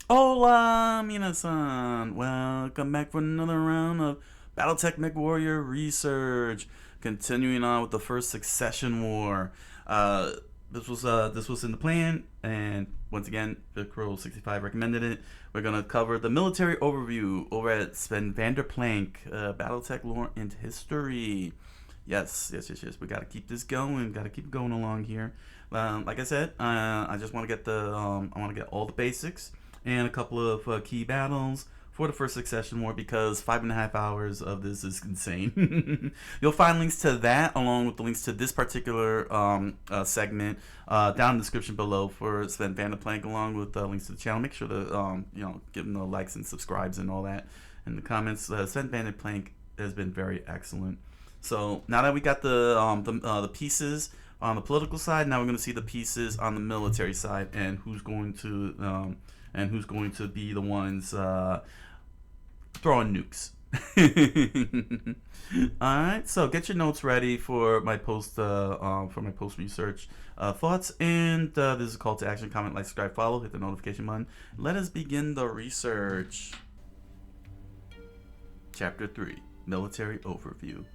Hola, minasan! Welcome back for another round of BattleTech MechWarrior research. Continuing on with the first Succession War. This was in the plan, and once again, VicRoll65 recommended it. We're gonna cover the military overview over at Sven Vanderplank, BattleTech lore and history. Yes. We gotta keep this going. Gotta keep going along here. Like I said, I just want to get I want to get all the basics and a couple of key battles for the first Succession War because 5.5 hours of this is insane. You'll find links to that along with the links to this particular segment down in the description below for Sven Vanderplank, along with links to the channel. Make sure to give them the likes and subscribes and all that in the comments. Sven Vanderplank has been very excellent. So now that we got the pieces on the political side, now we're going to see the pieces on the military side and who's going to be the ones throwing nukes. All right, so get your notes ready for my post research thoughts, and this is a call to action. Comment, like, subscribe, follow, hit the notification button. Let us begin the research. Chapter 3: Military Overview.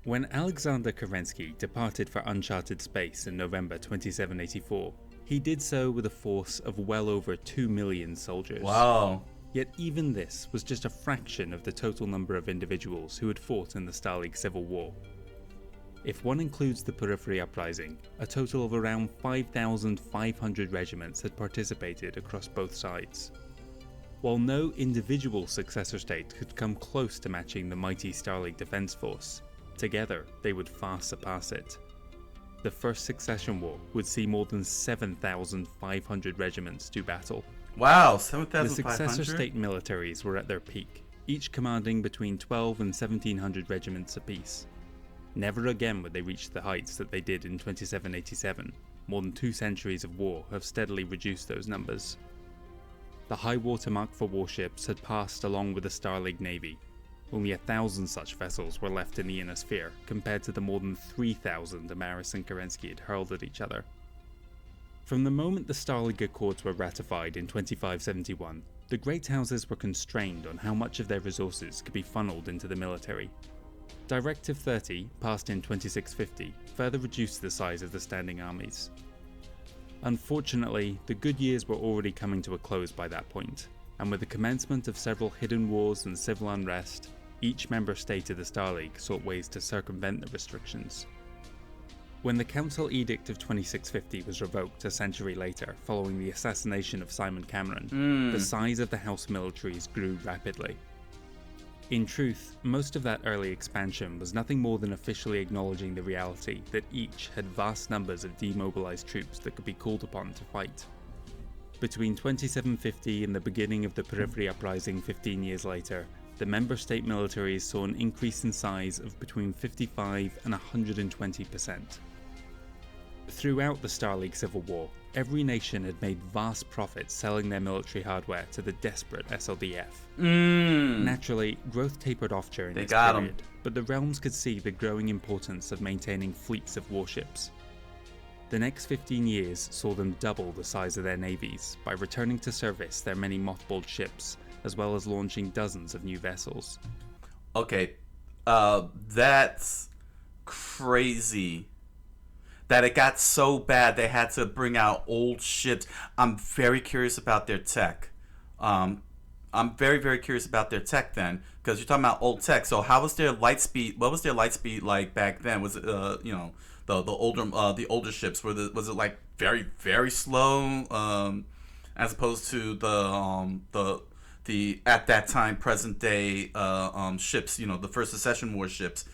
When Alexander Kerensky departed for uncharted space in November 2784, he did so with a force of well over 2 million soldiers. Wow. Yet even this was just a fraction of the total number of individuals who had fought in the Stalag Civil War. If one includes the Periphery Uprising, a total of around 5,500 regiments had participated across both sides. While no individual successor state could come close to matching the mighty Stalag Defense Force, together, they would far surpass it. The First Succession War would see more than 7,500 regiments do battle. Wow, 7,500? The successor state militaries were at their peak, each commanding between 12 and 1,700 regiments apiece. Never again would they reach the heights that they did in 2787. More than 2 centuries of war have steadily reduced those numbers. The high watermark for warships had passed along with the Stalag Navy. Only 1,000 such vessels were left in the inner sphere, compared to the more than 3,000 Amaris and Kerensky had hurled at each other. From the moment the Stalag Accords were ratified in 2571, the Great Houses were constrained on how much of their resources could be funneled into the military. Directive 30, passed in 2650, further reduced the size of the standing armies. Unfortunately, the good years were already coming to a close by that point, and with the commencement of several hidden wars and civil unrest, each member state of the Stalag sought ways to circumvent the restrictions. When the Council Edict of 2650 was revoked a century later following the assassination of Simon Cameron, the size of the House militaries grew rapidly. In truth, most of that early expansion was nothing more than officially acknowledging the reality that each had vast numbers of demobilized troops that could be called upon to fight. Between 2750 and the beginning of the Periphery Uprising 15 years later, the member state militaries saw an increase in size of between 55 and 120%. Throughout the Stalag Civil War, every nation had made vast profits selling their military hardware to the desperate SLDF. Naturally, growth tapered off during this period, but the realms could see the growing importance of maintaining fleets of warships. The next 15 years saw them double the size of their navies by returning to service their many mothballed ships, as well as launching dozens of new vessels. Okay, that's crazy. That it got so bad they had to bring out old ships. I'm very curious about their tech. I'm very, very curious about their tech then, because you're talking about old tech. So how was their light speed? What was their light speed like back then? Was it the older ships? Was it like very, very slow, as opposed to the at that time present day ships? The First Succession War ships.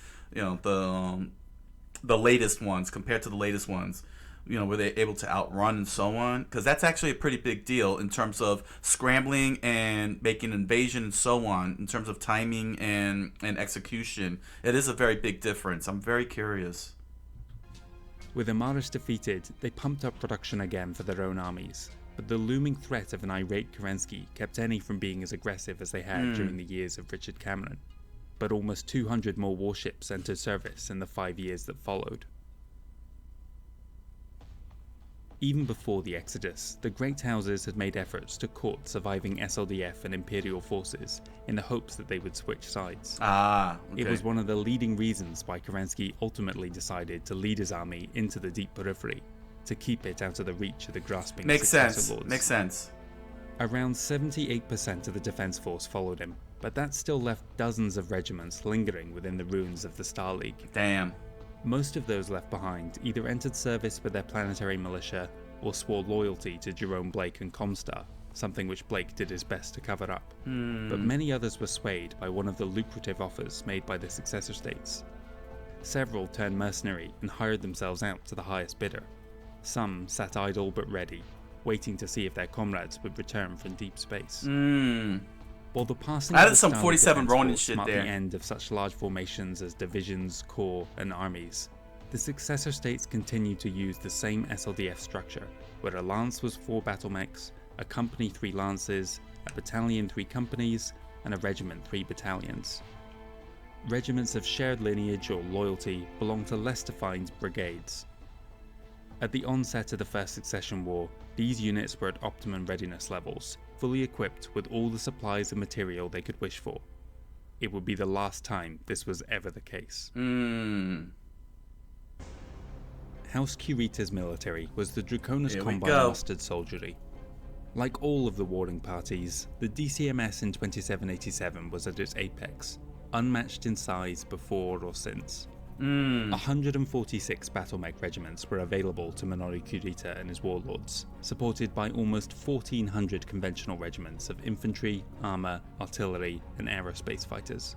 The latest ones compared to the latest ones. Were they able to outrun and so on? Because that's actually a pretty big deal in terms of scrambling and making an invasion and so on. In terms of timing and execution, it is a very big difference. I'm very curious. With Amaris defeated, they pumped up production again for their own armies, but the looming threat of an irate Kerensky kept any from being as aggressive as they had during the years of Richard Cameron. But almost 200 more warships entered service in the 5 years that followed. Even before the Exodus, the Great Houses had made efforts to court surviving SLDF and Imperial forces in the hopes that they would switch sides. Okay. It was one of the leading reasons why Kerensky ultimately decided to lead his army into the deep periphery, to keep it out of the reach of the grasping successor lords. Makes sense. Around 78% of the defense force followed him, but that still left dozens of regiments lingering within the ruins of the Star League. Damn. Most of those left behind either entered service with their planetary militia or swore loyalty to Jerome Blake and Comstar, something which Blake did his best to cover up. But many others were swayed by one of the lucrative offers made by the successor states. Several turned mercenary and hired themselves out to the highest bidder. Some sat idle but ready, waiting to see if their comrades would return from deep space. While the passing That of is the some Star 47 Defense Ronin Force shit marked there. the end of such large formations as divisions, corps, and armies, the successor states continued to use the same SLDF structure, where a lance was 4 battle mechs, a company 3 lances, a battalion 3 companies, and a regiment 3 battalions. Regiments of shared lineage or loyalty belonged to less defined brigades. At the onset of the First Succession War, these units were at optimum readiness levels, fully equipped with all the supplies and material they could wish for. It would be the last time this was ever the case. House Kurita's military was the Draconis Combine Mustard Soldiery. Like all of the warring parties, the DCMS in 2787 was at its apex, unmatched in size before or since. 146 battle mech regiments were available to Minoru Kurita and his warlords, supported by almost 1,400 conventional regiments of infantry, armour, artillery, and aerospace fighters.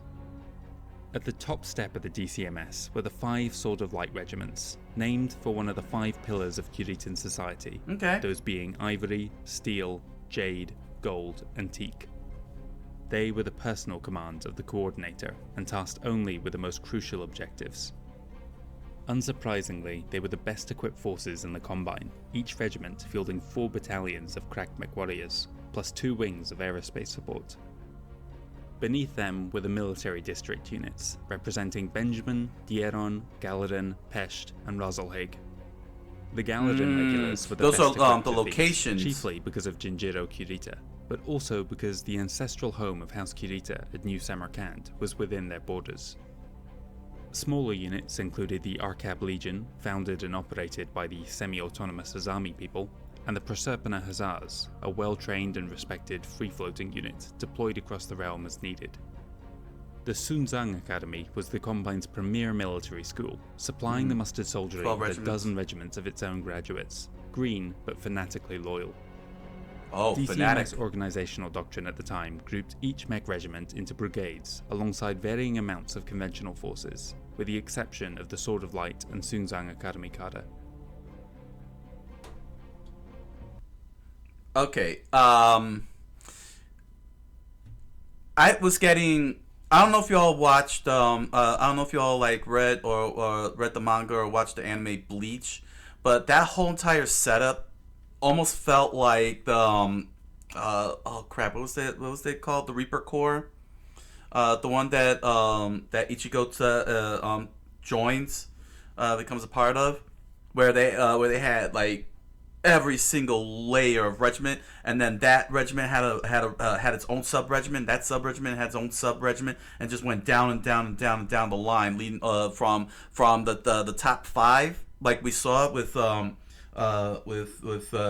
At the top step of the DCMS were the 5 Sword of Light regiments, named for one of the 5 pillars of Kuritan society, those being ivory, steel, jade, gold, and teak. They were the personal command of the coordinator and tasked only with the most crucial objectives. Unsurprisingly, they were the best equipped forces in the Combine, each regiment fielding 4 battalions of cracked mech warriors, plus 2 wings of aerospace support. Beneath them were the military district units, representing Benjamin, Dieron, Galadin, Pesht, and Rosalhaig. The Galadin regulars were the best equipped the of locations. these, chiefly because of Jinjiro Kurita, but also because the ancestral home of House Kurita at New Samarkand was within their borders. Smaller units included the Arkab Legion, founded and operated by the semi-autonomous Azami people, and the Proserpina Hussars, a well-trained and respected free-floating unit deployed across the realm as needed. The Sunzang Academy was the Combine's premier military school, supplying the mustard soldiery with a dozen regiments of its own graduates, green but fanatically loyal. DCM's organizational doctrine at the time grouped each mech regiment into brigades alongside varying amounts of conventional forces, with the exception of the Sword of Light and Sunzang Academy cadre. Okay, I don't know if y'all watched, I don't know if y'all like read or read the manga or watched the anime Bleach, but that whole entire setup almost felt like the, oh crap, what was it called? The Reaper Corps? The one that, that Ichigo joins, becomes a part of, where they had like every single layer of regiment, and then that regiment had its own sub regiment. That sub regiment had its own sub regiment, and just went down and down and down and down the line, leading from the top 5, like we saw with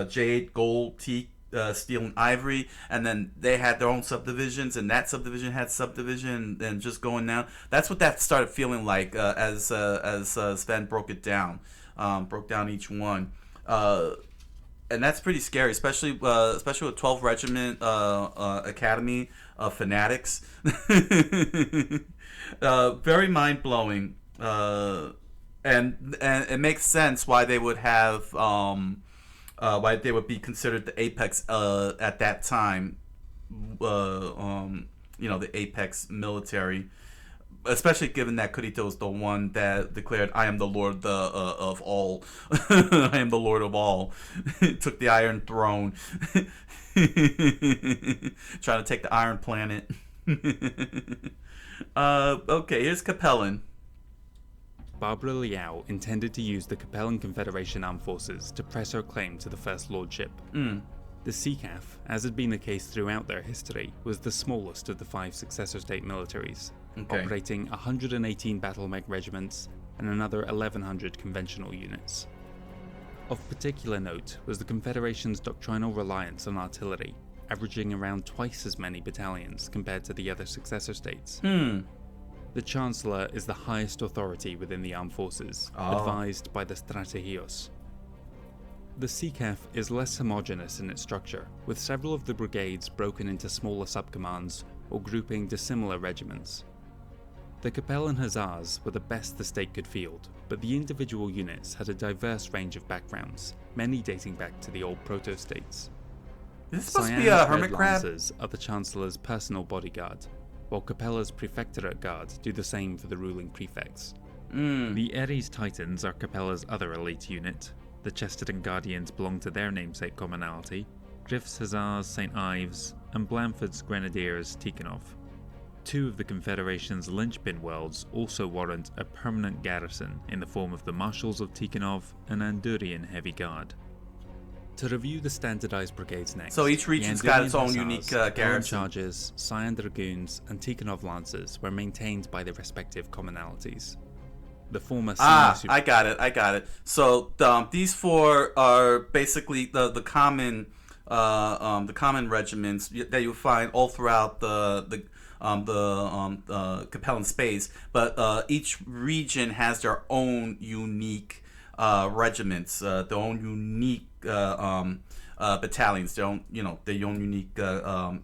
jade, gold, teak, steel, and ivory, and then they had their own subdivisions, and that subdivision had subdivision, and just going down. That's what that started feeling like as Sven broke it down, broke down each one. And that's pretty scary, especially with 12 Regiment Academy of Fanatics. Very mind blowing, and it makes sense why they would have why they would be considered the apex at that time. The apex military. Especially given that Kurita was the one that declared, "I am the Lord of all. I am the Lord of all." Took the Iron Throne, trying to take the Iron Planet. Okay, here's Capellan. Barbara Liao intended to use the Capellan Confederation armed forces to press her claim to the First Lordship. The CCAF, as had been the case throughout their history, was the smallest of the 5 successor state militaries, operating 118 BattleTech regiments and another 1,100 conventional units. Of particular note was the Confederation's doctrinal reliance on artillery, averaging around twice as many battalions compared to the other successor states. The Chancellor is the highest authority within the armed forces, advised by the Strategios. The CCAF is less homogeneous in its structure, with several of the brigades broken into smaller subcommands or grouping dissimilar regiments. The Capellan Hussars were the best the state could field, but the individual units had a diverse range of backgrounds, many dating back to the old proto-states. Is this supposed to be a hermit crab? Lancers are the Chancellor's personal bodyguard, while Capella's Prefectorate Guard do the same for the ruling prefects. The Ares Titans are Capella's other elite unit. The Chesterton Guardians belong to their namesake commonality, Griff's Hussars St. Ives, and Blandford's Grenadiers Tikhonov. 2 of the Confederation's linchpin worlds also warrant a permanent garrison in the form of the Marshals of Tikhonov and Andurian Heavy Guard. To review the standardized brigades next, so each region's got its own unique garrison. Chargers, Scion Dragoons, and Tikhonov Lancers were maintained by their respective commonalities. The former I got it. So these 4 are basically the common regiments that you find all throughout the Capellan space, but each region has their own unique regiments, their own unique battalions, their own unique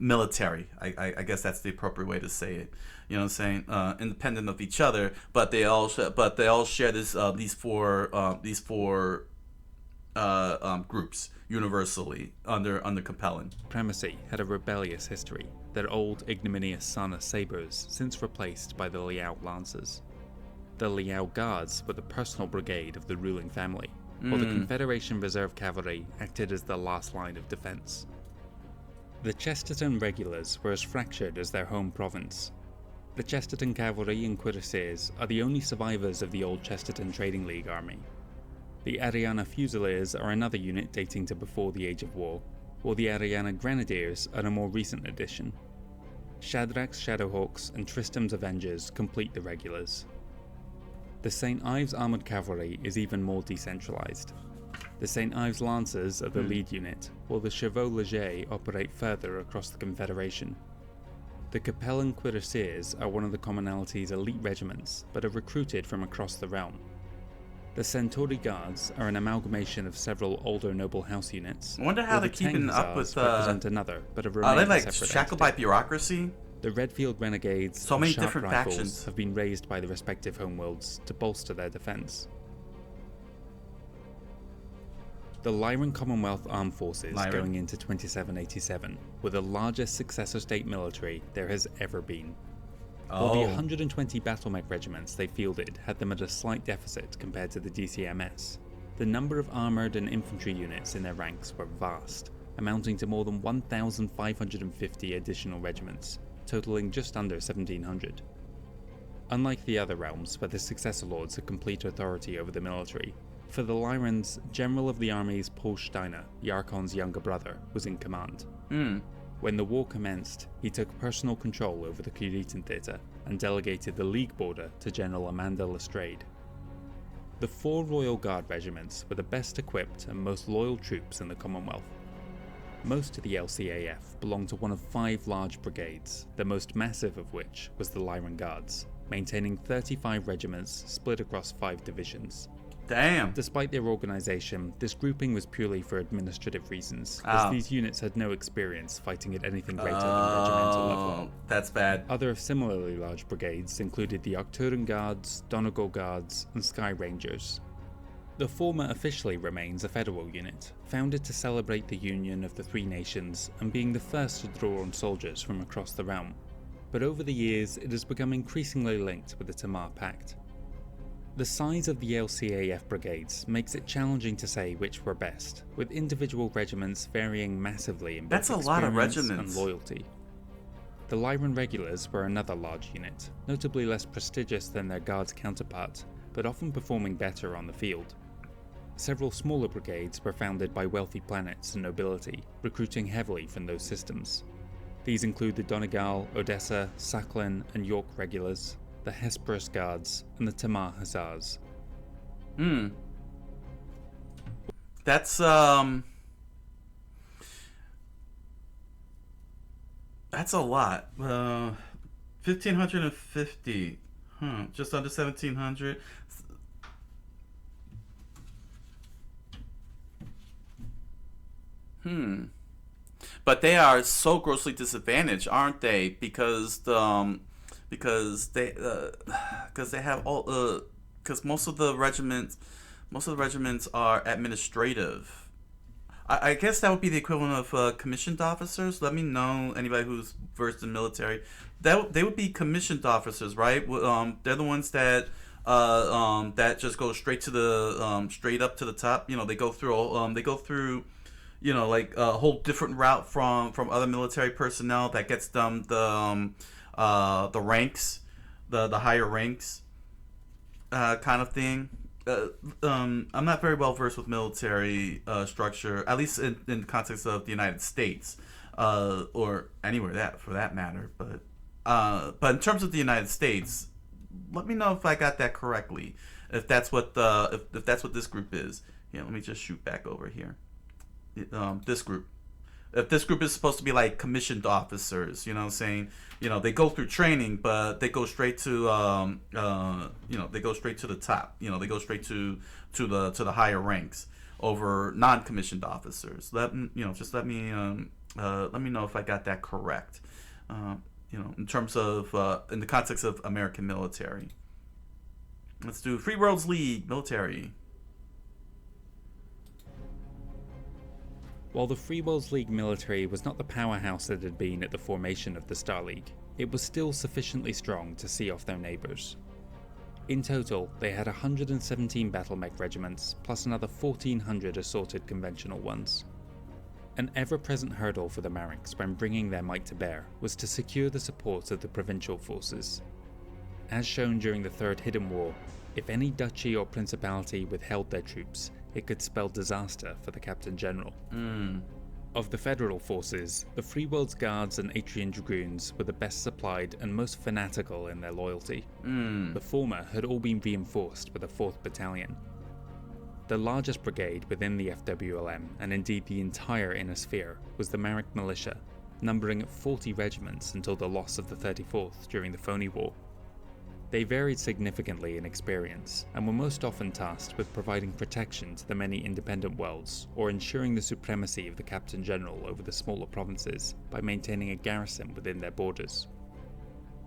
military. I guess that's the appropriate way to say it. You know what I'm saying? Independent of each other, but they all share this these four groups universally under Capellan. Supremacy had a rebellious history, their old ignominious son of sabres since replaced by the Liao Lancers. The Liao Guards were the personal brigade of the ruling family, while the Confederation Reserve Cavalry acted as the last line of defense. The Chesterton Regulars were as fractured as their home province. The Chesterton Cavalry and Cuirassiers are the only survivors of the old Chesterton Trading League army. The Ariana Fusiliers are another unit dating to before the Age of War, while the Ariana Grenadiers are a more recent addition. Shadrach's Shadowhawks and Tristram's Avengers complete the regulars. The St. Ives Armoured Cavalry is even more decentralized. The St. Ives Lancers are the lead unit, while the Chevaux Légers operate further across the Confederation. The Capellan Cuirassiers are one of the commonality's elite regiments, but are recruited from across the realm. The Centauri Guards are an amalgamation of several older noble house units. I wonder how they're keeping up with represent another, but have are they remained like shackled by bureaucracy? The Redfield Renegades so many and different Sharp Rifles factions have been raised by the respective homeworlds to bolster their defense. The Lyran Commonwealth Armed Forces going into 2787 were the largest successor state military there has ever been. While the 120 BattleTech regiments they fielded had them at a slight deficit compared to the DCMS, the number of armoured and infantry units in their ranks were vast, amounting to more than 1,550 additional regiments, totaling just under 1,700. Unlike the other realms where the successor lords had complete authority over the military, for the Lyrans, General of the Armies Paul Steiner, the Archon's younger brother, was in command. When the war commenced, he took personal control over the Curitan Theatre and delegated the League border to General Amanda Lestrade. The 4 Royal Guard regiments were the best equipped and most loyal troops in the Commonwealth. Most of the LCAF belonged to one of 5 large brigades, the most massive of which was the Lyran Guards, maintaining 35 regiments split across 5 divisions. Damn. Despite their organisation, this grouping was purely for administrative reasons, as these units had no experience fighting at anything greater than regimental level. That's bad. Other similarly large brigades included the Arcturan Guards, Donegal Guards, and Sky Rangers. The former officially remains a federal unit, founded to celebrate the union of the 3 nations and being the first to draw on soldiers from across the realm. But over the years, it has become increasingly linked with the Tamar Pact. The size of the LCAF brigades makes it challenging to say which were best, with individual regiments varying massively in both experience and loyalty. The Lyran Regulars were another large unit, notably less prestigious than their Guards counterpart, but often performing better on the field. Several smaller brigades were founded by wealthy planets and nobility, recruiting heavily from those systems. These include the Donegal, Odessa, Sakhalin and York Regulars, the Hesperus Guards, and the Tamar Hussars. That's a lot. 1,550. Just under 1,700. But they are so grossly disadvantaged, aren't they? Because they have all because most of the regiments are administrative. I guess that would be the equivalent of commissioned officers. Let me know, anybody who's versed in military. They would be commissioned officers, right? They're the ones that just go straight up to the top. You know, they go through like a whole different route from other military personnel that gets them the ranks, the higher ranks, kind of thing. I'm not very well versed with military structure, at least in the context of the United States, or anywhere for that matter. But in terms of the United States, let me know if I got that correctly. If that's what if that's what this group is. Yeah, let me just shoot back over here. This group. If this group is supposed to be like commissioned officers, you know what I'm saying? You know, they go through training, but they go straight to they go straight to the top. You know, they go straight to the higher ranks over non-commissioned officers. Let me know if I got that correct. In terms of in the context of American military. Let's do Free Worlds League military. While the Free Worlds League military was not the powerhouse it had been at the formation of the Star League, it was still sufficiently strong to see off their neighbours. In total, they had 117 BattleTech regiments, plus another 1,400 assorted conventional ones. An ever-present hurdle for the Mareks when bringing their might to bear was to secure the support of the provincial forces. As shown during the Third Hidden War, if any duchy or principality withheld their troops, it could spell disaster for the Captain General. Of the federal forces, the Free Worlds Guards and Atrian Dragoons were the best supplied and most fanatical in their loyalty. The former had all been reinforced with a 4th Battalion. The largest brigade within the FWLM, and indeed the entire Inner Sphere, was the Marek Militia, numbering 40 regiments until the loss of the 34th during the Phony War. They varied significantly in experience, and were most often tasked with providing protection to the many independent worlds, or ensuring the supremacy of the Captain General over the smaller provinces by maintaining a garrison within their borders.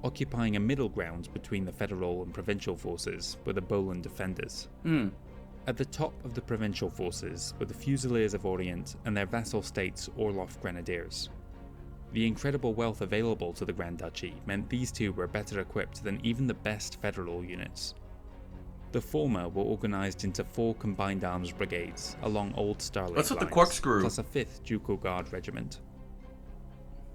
Occupying a middle ground between the federal and provincial forces were the Bolan Defenders. At the top of the provincial forces were the Fusiliers of Orient and their vassal states Orloff Grenadiers. The incredible wealth available to the Grand Duchy meant these two were better equipped than even the best federal units. The former were organised into 4 combined arms brigades along old Starlight What's with lines, the corkscrew? plus a 5th Ducal Guard regiment.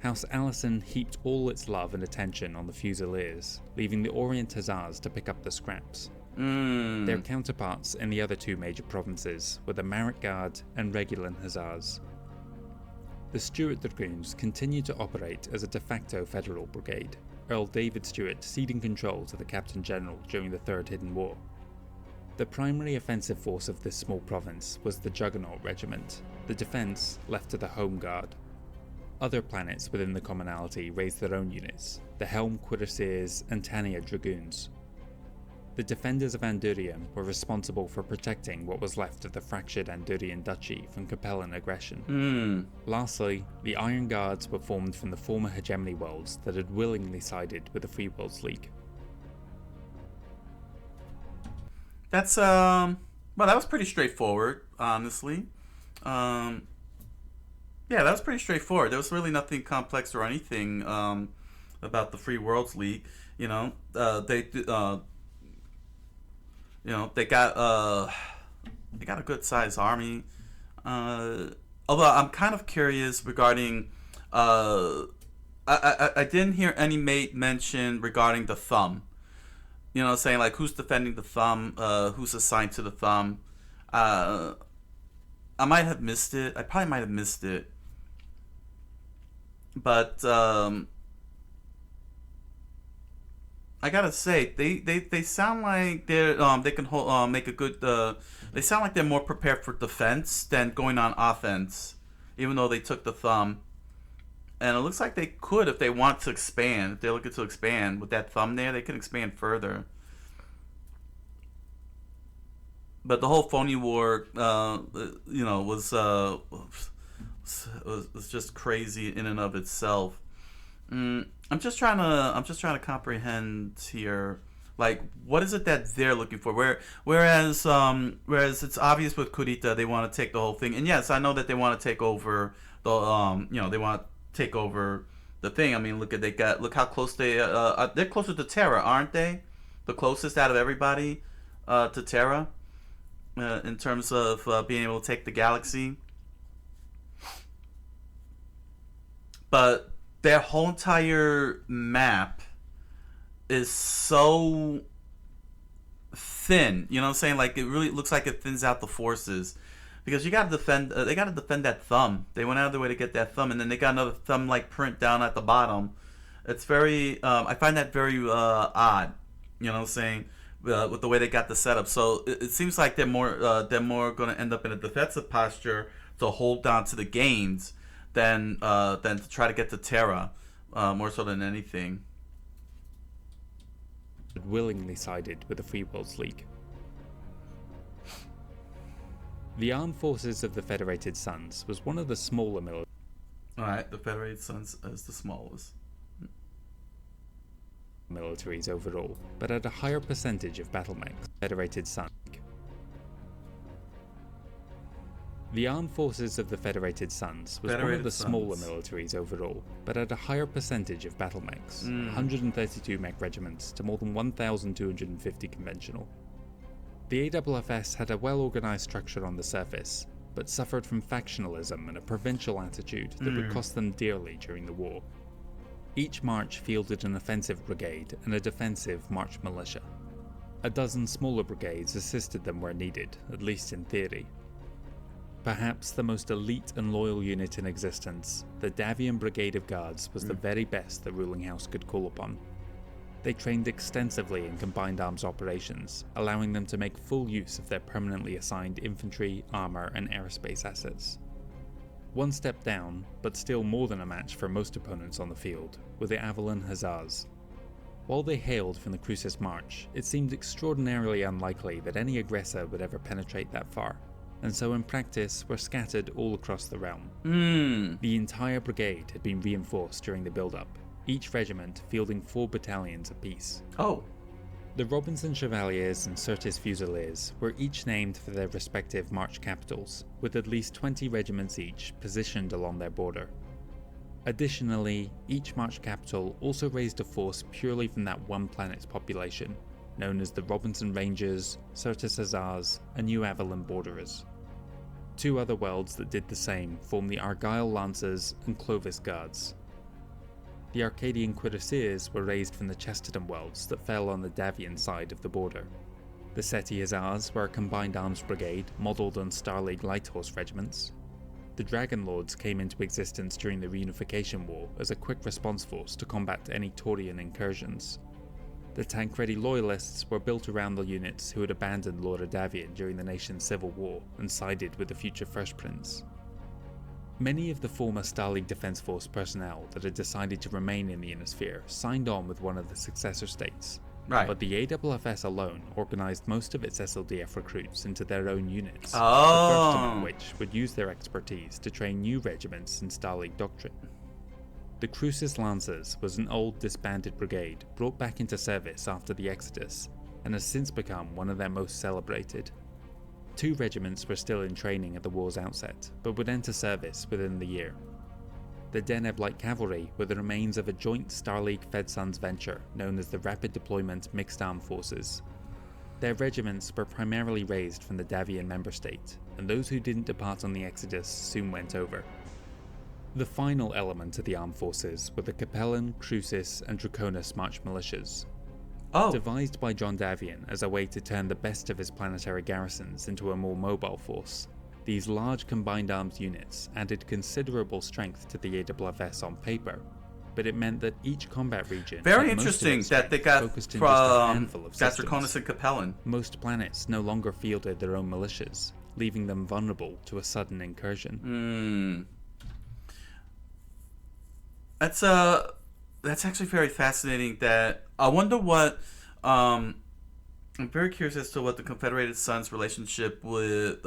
House Allison heaped all its love and attention on the Fusiliers, leaving the Orient Hussars to pick up the scraps. Their counterparts in the other 2 major provinces were the Marek Guard and Regulan Hussars. The Stuart Dragoons continued to operate as a de facto federal brigade, Earl David Stuart ceding control to the Captain General during the Third Hidden War. The primary offensive force of this small province was the Juggernaut Regiment, the defence left to the Home Guard. Other planets within the commonalty raised their own units, the Helm Cuirassiers and Tania Dragoons. The defenders of Andurian were responsible for protecting what was left of the fractured Andurian duchy from Capellan aggression. Lastly, the Iron Guards were formed from the former hegemony worlds that had willingly sided with the Free Worlds League. That's well, that was pretty straightforward, honestly. Yeah, that was pretty straightforward. There was really nothing complex or anything about the Free Worlds League. They got a good sized army. Although I'm kind of curious regarding, I didn't hear any mate mention regarding the thumb. You know, saying like who's defending the thumb, who's assigned to the thumb. I might have missed it. I probably might have missed it. But I gotta say, they sound like they're they can hold, make a good. They sound like they're more prepared for defense than going on offense, even though they took the thumb. And it looks like they could, if they want to expand, if they're looking to expand with that thumb there, they can expand further. But the whole phony war, you know, was just crazy in and of itself. I'm just trying to comprehend here, like, what is it that they're looking for? Whereas it's obvious with Kurita they want to take the whole thing, and yes, I know that they want to take over the you know, they want to take over the thing. I mean, look how close they're closer to Terra, aren't they? The closest out of everybody to Terra in terms of being able to take the galaxy. But their whole entire map is so thin. You know what I'm saying? Like, it really looks like it thins out the forces. Because you gotta defend, they gotta defend that thumb. They went out of their way to get that thumb, and then they got another thumb-like print down at the bottom. It's very, I find that very odd. You know what I'm saying? With the way they got the setup. So it seems like they're more going to end up in a defensive posture to hold down to the gains than to try to get to Terra, more so than anything. Willingly sided with the Free Worlds League. The Armed Forces of the Federated Suns was one of the smaller Alright, the Federated Suns is the smallest militaries overall, but at a higher percentage of battle mechs. Federated Suns. The Armed Forces of the Federated Suns was one of the smaller militaries overall, but at a higher percentage of battle mechs, 132 mech regiments to more than 1,250 conventional. The AFFS had a well-organised structure on the surface, but suffered from factionalism and a provincial attitude that would cost them dearly during the war. Each march fielded an offensive brigade and a defensive march militia. A dozen smaller brigades assisted them where needed, at least in theory. Perhaps the most elite and loyal unit in existence, the Davian Brigade of Guards was the very best the ruling house could call upon. They trained extensively in combined arms operations, allowing them to make full use of their permanently assigned infantry, armour and aerospace assets. One step down, but still more than a match for most opponents on the field, were the Avalon Hussars. While they hailed from the Crucis March, it seemed extraordinarily unlikely that any aggressor would ever penetrate that far, and so in practice were scattered all across the realm. The entire brigade had been reinforced during the build-up, each regiment fielding 4 battalions apiece. The Robinson Chevaliers and Certis Fusiliers were each named for their respective march capitals, with at least 20 regiments each positioned along their border. Additionally, each march capital also raised a force purely from that one planet's population, known as the Robinson Rangers, Certis Hussars, and New Avalon Borderers. 2 other worlds that did the same form the Argyle Lancers and Clovis Guards. The Arcadian Cuirassiers were raised from the Chesterton worlds that fell on the Davian side of the border. The Seti Hussars were a combined arms brigade modelled on Star League Light Horse regiments. The Dragon Lords came into existence during the Reunification War as a quick response force to combat any Taurian incursions. The Tancredi Loyalists were built around the units who had abandoned Laura Davian during the nation's civil war and sided with the future First Prince. Many of the former Star League Defense Force personnel that had decided to remain in the Inner Sphere signed on with one of the successor states, but the AFFS alone organised most of its SLDF recruits into their own units, the first among which would use their expertise to train new regiments in Star League doctrine. The Crucis Lancers was an old disbanded brigade brought back into service after the Exodus, and has since become one of their most celebrated. 2 regiments were still in training at the war's outset, but would enter service within the year. The Deneb Light Cavalry were the remains of a joint Star League Fed Suns venture known as the Rapid Deployment Mixed Armed Forces. Their regiments were primarily raised from the Davian member state, and those who didn't depart on the Exodus soon went over. The final element of the armed forces were the Capellan, Crucis, and Draconis March militias. Oh, Devised by John Davian as a way to turn the best of his planetary garrisons into a more mobile force, these large combined arms units added considerable strength to the AWFS on paper, but it meant that each combat region very had most of interesting its that they strength got focused in just a handful from of Dr. systems. Conus and Capellan. Most planets no longer fielded their own militias, leaving them vulnerable to a sudden incursion. That's actually very fascinating. That I wonder what. I'm very curious as to what the Confederated Suns' relationship with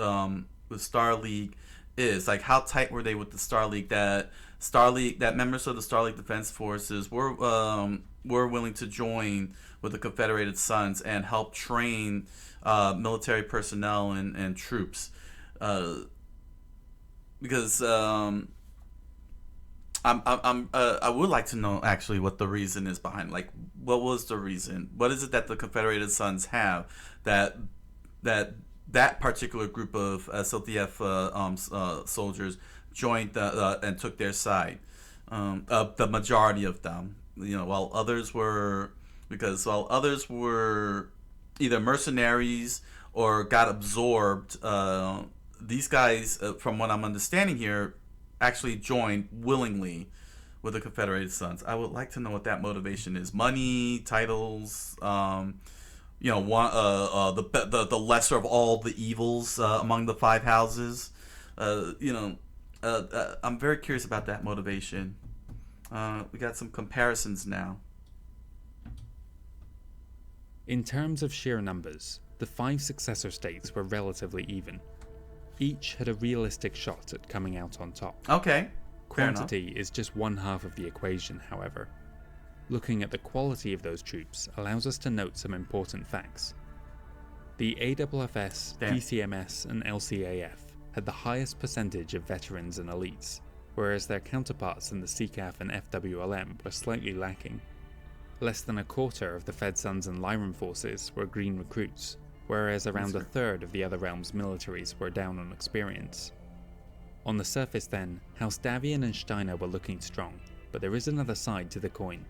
Star League is. Like, how tight were they with the Star League? That members of the Star League Defense Forces were willing to join with the Confederated Suns and help train military personnel and troops, because I would like to know actually what the reason is behind. Like, what was the reason? What is it that the Confederated Suns have that particular group of SLDF soldiers joined and took their side? The majority of them, while others were either mercenaries or got absorbed. These guys, from what I'm understanding here, actually joined willingly with the Confederated Suns. I would like to know what that motivation is. Money, titles, the lesser of all the evils among the five houses. I'm very curious about that motivation. We got some comparisons now. In terms of sheer numbers, the 5 successor states were relatively even. Each had a realistic shot at coming out on top. Okay, fair Quantity is just one half of the equation, however. Looking at the quality of those troops allows us to note some important facts. The AWFS, DCMS, and LCAF had the highest percentage of veterans and elites, whereas their counterparts in the CCAF and FWLM were slightly lacking. Less than a quarter of the FedSuns and Lyran forces were green recruits, whereas around a third of the other realms' militaries were down on experience. On the surface then, House Davian and Steiner were looking strong, but there is another side to the coin.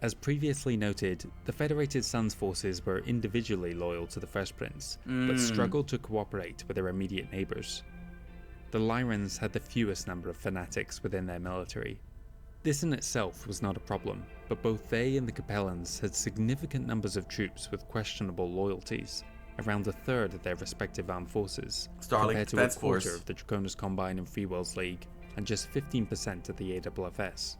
As previously noted, the Federated Suns forces were individually loyal to the First Prince, but struggled to cooperate with their immediate neighbours. The Lyrans had the fewest number of fanatics within their military. This in itself was not a problem, but both they and the Capellans had significant numbers of troops with questionable loyalties, around a third of their respective armed forces, compared to a quarter of the Draconis Combine and Free Worlds League, and just 15% of the AWFS.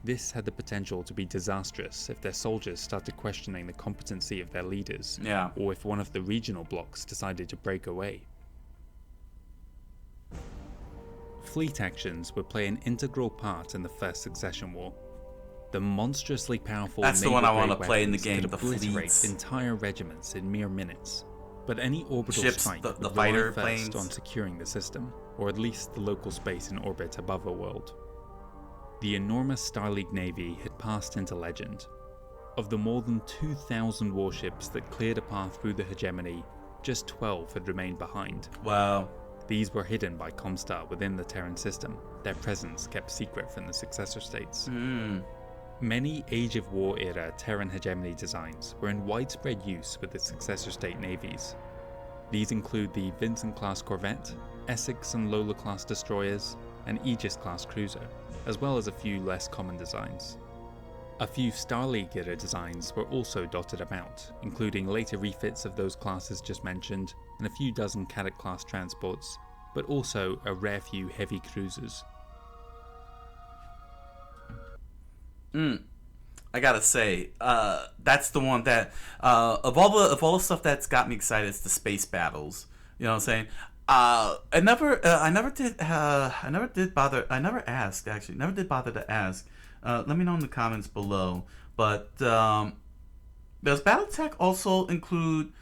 This had the potential to be disastrous if their soldiers started questioning the competency of their leaders, or if one of the regional blocs decided to break away. Fleet actions would play an integral part in the First Succession War. The monstrously powerful That's the one I want to play in the game, could the obliterate fleets. Entire regiments in mere minutes, but any orbital Ships, strike the would fighter rely first planes. on securing the system, or at least the local space in orbit above a world. The enormous Star League Navy had passed into legend. Of the more than 2,000 warships that cleared a path through the hegemony, just 12 had remained behind. Wow. These were hidden by Comstar within the Terran system, their presence kept secret from the successor states. Many Age of War era Terran hegemony designs were in widespread use with the successor state navies. These include the Vincent-class corvette, Essex and Lola-class destroyers, and Aegis-class cruiser, as well as a few less common designs. A few Star League era designs were also dotted about, including later refits of those classes just mentioned, and a few dozen Cadett-class transports, but also a rare few heavy cruisers. I gotta say, that's the one that of all the stuff that's got me excited is the space battles. You know what I'm saying? I never did bother to ask. Let me know in the comments below. But does BattleTech also include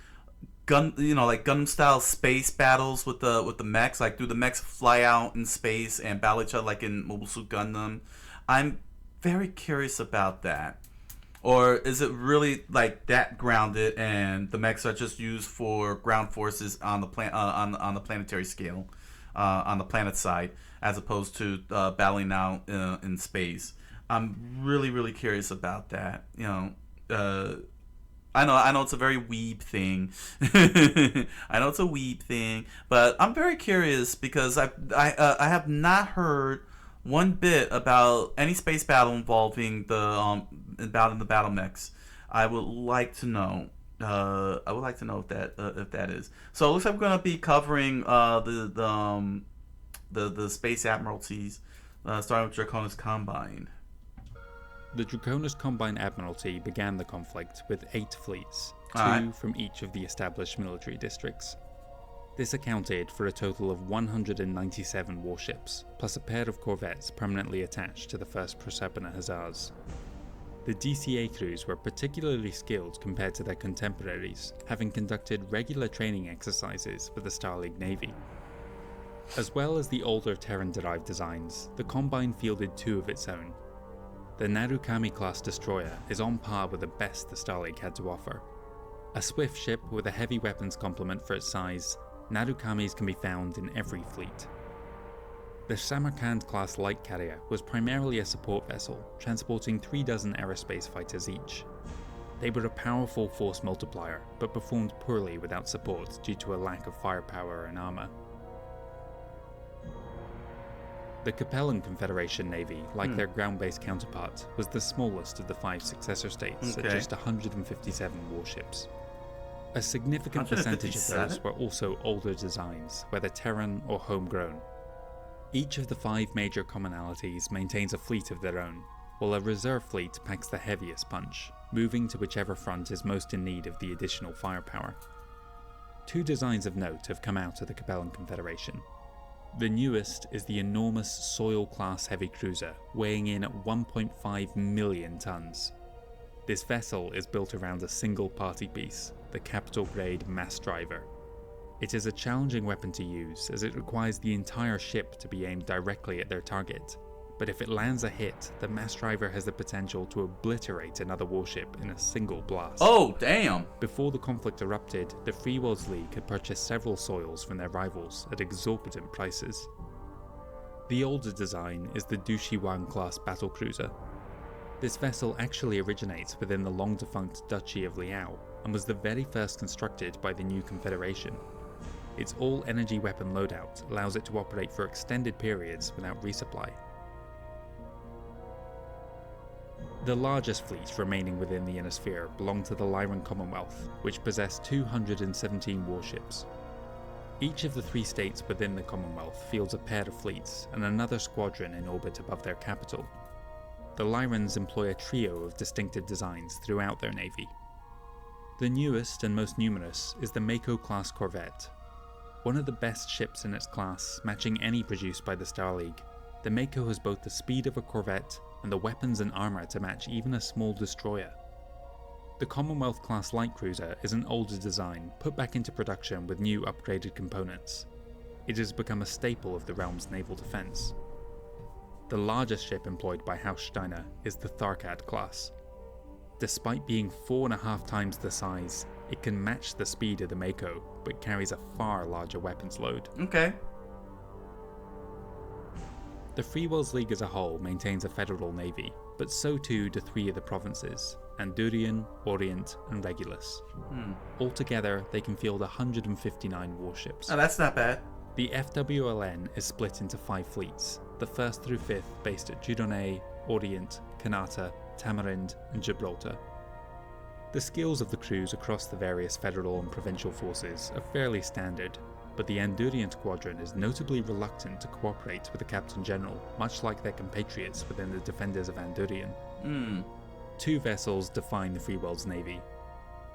Gundam style space battles with the mechs? Like, do the mechs fly out in space and battle each other like in Mobile Suit Gundam? I'm very curious about that. Or is it really like that grounded, and the mechs are just used for ground forces on the on the planetary scale, on the planet side, as opposed to battling out in space? I'm really curious about that. I know it's a very weeb thing. I know it's a weeb thing, but I'm very curious because I have not heard one bit about any space battle involving the battle mechs. I would like to know. I would like to know if that is. So it looks like we're gonna be covering the space admiralties, starting with Draconis Combine. The Draconis Combine Admiralty began the conflict with 8 fleets, 2 from each of the established military districts. This accounted for a total of 197 warships, plus a pair of corvettes permanently attached to the 1st Proserpina Hussars. The DCA crews were particularly skilled compared to their contemporaries, having conducted regular training exercises with the Star League Navy. As well as the older Terran-derived designs, the Combine fielded 2 of its own. The Narukami-class destroyer is on par with the best the Star League had to offer. A swift ship with a heavy weapons complement for its size, Narukamis can be found in every fleet. The Samarkand-class light carrier was primarily a support vessel, transporting 3 dozen aerospace fighters each. They were a powerful force multiplier, but performed poorly without support due to a lack of firepower and armour. The Capellan Confederation Navy, like their ground-based counterpart, was the smallest of the 5 successor states at just 157 warships. A significant percentage of those were also older designs, whether Terran or homegrown. Each of the 5 major commonalities maintains a fleet of their own, while a reserve fleet packs the heaviest punch, moving to whichever front is most in need of the additional firepower. 2 designs of note have come out of the Capellan Confederation. The newest is the enormous Soil-class heavy cruiser, weighing in at 1.5 million tons. This vessel is built around a single party piece, the capital-grade mass driver. It is a challenging weapon to use, as it requires the entire ship to be aimed directly at their target, but if it lands a hit, the mass driver has the potential to obliterate another warship in a single blast. Oh, damn! Before the conflict erupted, the Free Worlds League had purchased several Soils from their rivals at exorbitant prices. The older design is the Dushiwan-class battlecruiser. This vessel actually originates within the long-defunct Duchy of Liao, and was the very first constructed by the new Confederation. Its all-energy weapon loadout allows it to operate for extended periods without resupply. The largest fleets remaining within the Inner Sphere belong to the Lyran Commonwealth, which possess 217 warships. Each of the 3 states within the Commonwealth fields a pair of fleets and another squadron in orbit above their capital. The Lyrans employ a trio of distinctive designs throughout their navy. The newest and most numerous is the Mako-class corvette. One of the best ships in its class, matching any produced by the Star League, the Mako has both the speed of a corvette and the weapons and armour to match even a small destroyer. The Commonwealth-class light cruiser is an older design put back into production with new upgraded components. It has become a staple of the realm's naval defence. The largest ship employed by House Steiner is the Tharkad class. Despite being 4.5 times the size, it can match the speed of the Mako, but carries a far larger weapons load. Okay. The Free Worlds League as a whole maintains a federal navy, but so too do 3 of the provinces, Andurian, Orient, and Regulus. Altogether, they can field 159 warships. Oh, that's not bad. The FWLN is split into 5 fleets, the 1st through 5th based at Judone, Orient, Kanata, Tamarind, and Gibraltar. The skills of the crews across the various federal and provincial forces are fairly standard, but the Andurian Squadron is notably reluctant to cooperate with the Captain General, much like their compatriots within the Defenders of Andurian. 2 vessels define the Free World's Navy.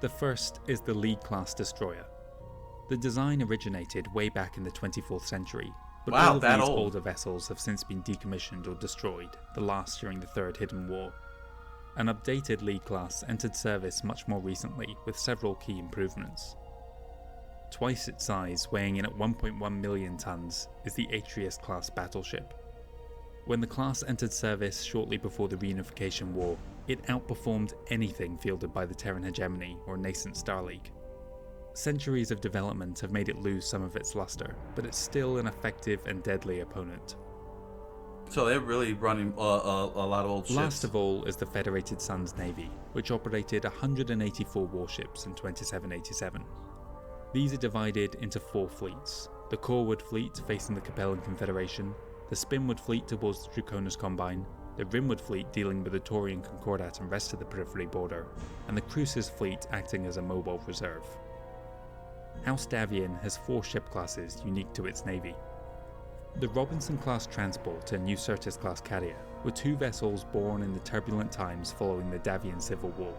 The first is the League-class destroyer. The design originated way back in the 24th century, but all of these older vessels have since been decommissioned or destroyed, the last during the Third Hidden War. An updated League class entered service much more recently with several key improvements. Twice its size, weighing in at 1.1 million tons, is the Atreus-class battleship. When the class entered service shortly before the Reunification War, it outperformed anything fielded by the Terran hegemony or nascent Star League. Centuries of development have made it lose some of its luster, but it's still an effective and deadly opponent. So they're really running a lot of old ships. Last of all is the Federated Suns Navy, which operated 184 warships in 2787. These are divided into 4 fleets: the Coreward Fleet facing the Capellan Confederation, the Spinward Fleet towards the Draconis Combine, the Rimward Fleet dealing with the Taurian Concordat and rest of the periphery border, and the Crucis Fleet acting as a mobile reserve. House Davian has 4 ship classes unique to its navy. The Robinson-class transport and New Certis-class carrier were 2 vessels born in the turbulent times following the Davian Civil War.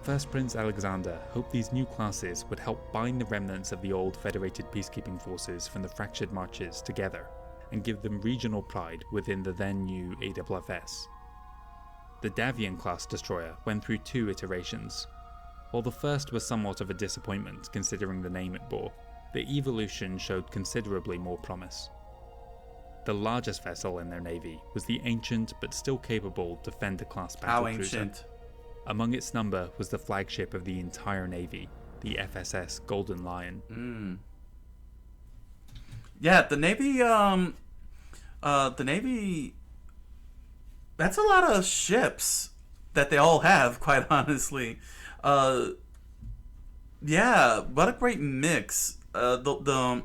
First Prince Alexander hoped these new classes would help bind the remnants of the old Federated peacekeeping forces from the fractured marches together and give them regional pride within the then new AFFS. The Davian-class destroyer went through 2 iterations. While the first was somewhat of a disappointment considering the name it bore, the evolution showed considerably more promise. The largest vessel in their navy was the ancient but still capable Defender-class battlecruiser. How ancient? Among its number was the flagship of the entire navy, the FSS Golden Lion. Yeah, the navy. That's a lot of ships that they all have, quite honestly. Yeah, what a great mix. I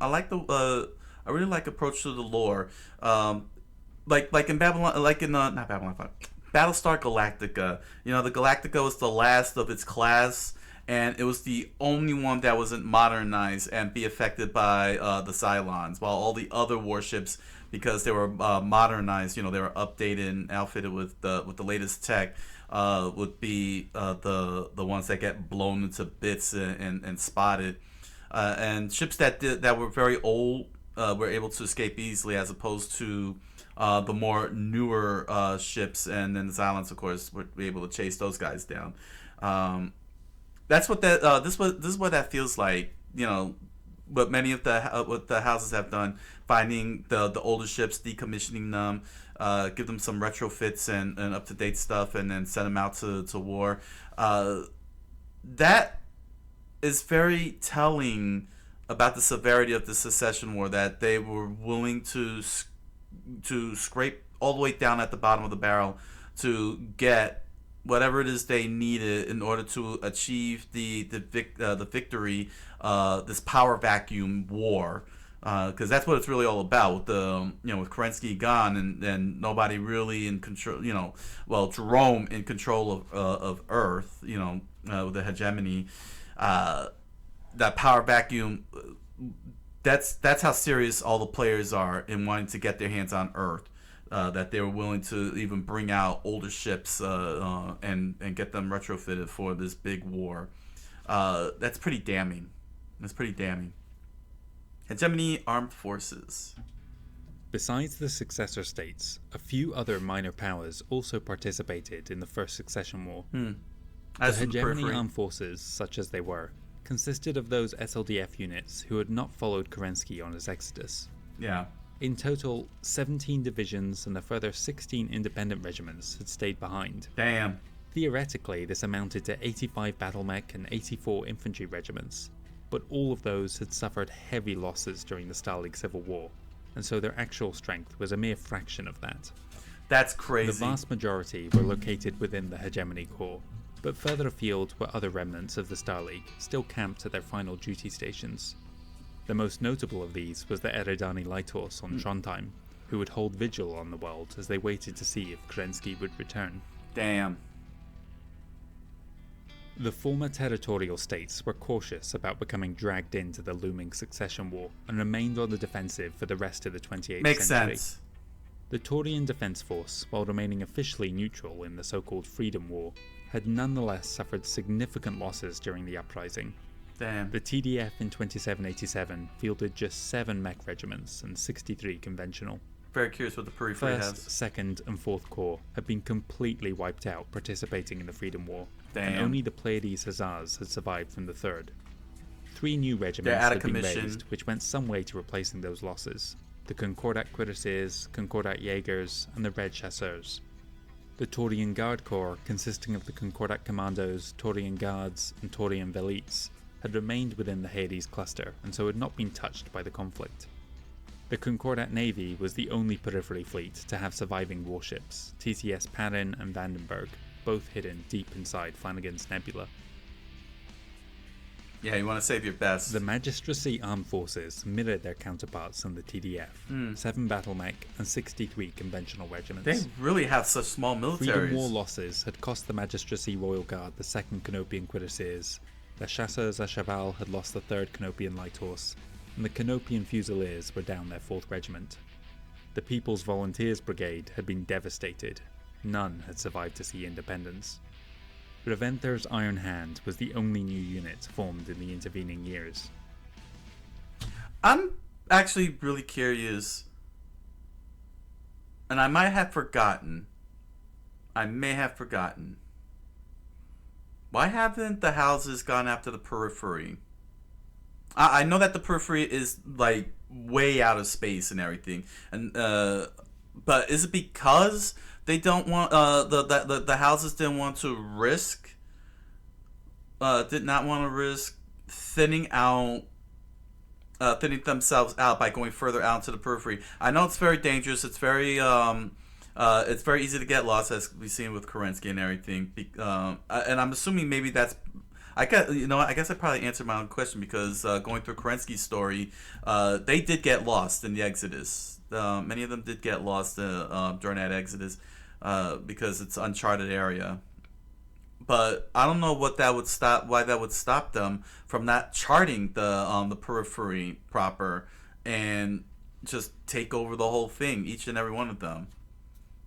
like I really like approach to the lore. Like in Babylon, like in not Babylon 5, Battlestar Galactica. You know, the Galactica was the last of its class, and it was the only one that wasn't modernized and be affected by the Cylons, while all the other warships, because they were modernized, you know, they were updated and outfitted with the latest tech, would be the ones that get blown into bits and spotted. And ships that were very old were able to escape easily, as opposed to the more newer ships, and then the Cylons, of course, were able to chase those guys down. That's what that this is what that feels like. You know, what many of what the houses have done, finding the older ships, decommissioning them, give them some retrofits and up to date stuff, and then send them out to war. That is very telling about the severity of the Secession War, that they were willing to scrape all the way down at the bottom of the barrel to get whatever it is they needed in order to achieve the victory, this power vacuum war, because that's what it's really all about. With with Kerensky gone and nobody really in control. Jerome in control of Earth. With the hegemony. That power vacuum, that's how serious all the players are in wanting to get their hands on Earth, that they were willing to even bring out older ships and get them retrofitted for this big war. That's pretty damning. Hegemony Armed Forces. Besides the successor states, a few other minor powers also participated in the First Succession War. The hegemony armed forces, such as they were, consisted of those SLDF units who had not followed Kerensky on his exodus. Yeah. In total, 17 divisions and a further 16 independent regiments had stayed behind. Damn. Theoretically, this amounted to 85 battle mech and 84 infantry regiments, but all of those had suffered heavy losses during the Stalag Civil War, and so their actual strength was a mere fraction of that. That's crazy. The vast majority were located within the hegemony core, but further afield were other remnants of the Stalag, still camped at their final duty stations. The most notable of these was the Eredani Light Horse on Trondheim, who would hold vigil on the world as they waited to see if Kerensky would return. Damn. The former territorial states were cautious about becoming dragged into the looming succession war and remained on the defensive for the rest of the 28th Makes century. sense. The Taurian Defense Force, while remaining officially neutral in the so-called Freedom War, had nonetheless suffered significant losses during the uprising. Damn. The TDF in 2787 fielded just 7 mech regiments and 63 conventional. Very curious what the periphery has. 1st, 2nd and 4th Corps had been completely wiped out participating in the Freedom War, Damn. and only the Pleiades Hussars had survived from the 3rd. 3 new regiments They're out had of been commission. raised, which went some way to replacing those losses. The Concordat Cuirassiers, Concordat Jaegers, and the Red Chasseurs. The Taurian Guard Corps, consisting of the Concordat Commandos, Taurian Guards, and Taurian Velites, had remained within the Hades cluster, and so had not been touched by the conflict. The Concordat Navy was the only periphery fleet to have surviving warships, TCS Perrin and Vandenberg, both hidden deep inside Flanagan's Nebula. Yeah, you want to save your best. The Magistracy Armed Forces mirrored their counterparts in the TDF, 7 BattleMech and 63 conventional regiments. They really have such small militaries. Freedom War losses had cost the Magistracy Royal Guard the 2nd Canopian Cuirassiers, the Chasseurs à Cheval had lost the 3rd Canopian Light Horse, and the Canopian Fusiliers were down their 4th Regiment. The People's Volunteers Brigade had been devastated. None had survived to see independence. Reventher's Iron Hand was the only new unit formed in the intervening years. I'm actually really curious, and I might have forgotten. Why haven't the houses gone after the periphery? I know that the periphery is like way out of space and everything, and but is it because they don't want the houses didn't want to risk did not want to risk thinning themselves out by going further out to the periphery? I know it's very dangerous. It's very easy to get lost, as we've seen with Kerensky and everything. And I'm assuming maybe that's. I guess I probably answered my own question, because going through Kerensky's story, they did get lost in the Exodus. Many of them did get lost during that Exodus because it's uncharted area. But I don't know why that would stop them from not charting the periphery proper and just take over the whole thing, each and every one of them.